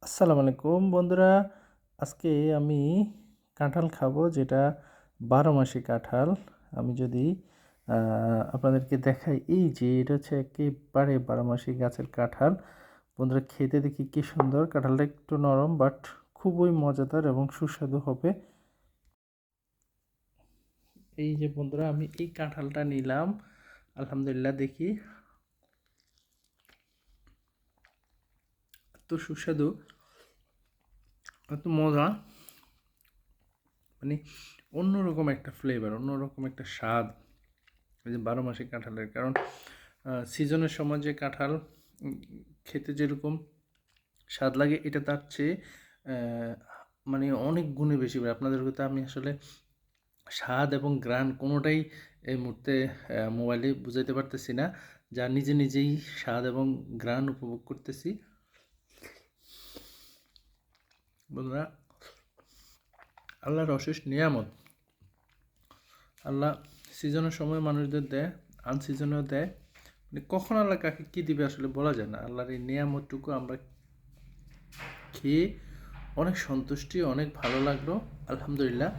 আসসালামু আলাইকুম বন্ধুরা। আজকে আমি কাঁঠাল খাবো, যেটা 12 মাসি কাঁঠাল। আমি যদি আপনাদেরকে দেখাই, এই যে এটা হচ্ছে একেবারে 12 মাসি গাছের কাঁঠাল। বন্ধুরা, খেতে দেখি কি সুন্দর। কাঁঠালটা একটু নরম, বাট খুবই মজাদার এবং সুস্বাদু হবে। এই যে বন্ধুরা, আমি এই কাঁঠালটা নিলাম। আলহামদুলিল্লাহ, দেখি এত সুস্বাদু, এত মজা, মানে অন্যরকম একটা ফ্লেভার, অন্যরকম একটা স্বাদ এই যে 12 মাসি কাঁঠালের। কারণ সিজনের সময় যে কাঁঠাল খেতে যেরকম স্বাদ লাগে, এটা তার চেয়ে আহ, মানে অনেক গুণে বেশি। আপনাদের কথা আমি আসলে স্বাদ এবং গ্রান কোনোটাই এই মুহূর্তে মোবাইলে বুঝাইতে পারতেছি না, যা নিজে নিজেই স্বাদ এবং গ্রান উপভোগ করতেছি। বন্ধুরা, আল্লাহর অশেষ নিয়ামত। আল্লাহ সিজনের সময় মানুষদের দেয়, আনসিজনেও দেয়। মানে কখন আল্লাহ কাকে কী দিবে আসলে বলা যায় না। আল্লাহর এই নিয়ামতটুকু আমরা খেয়ে অনেক সন্তুষ্টি, অনেক ভালো লাগলো, আলহামদুলিল্লাহ।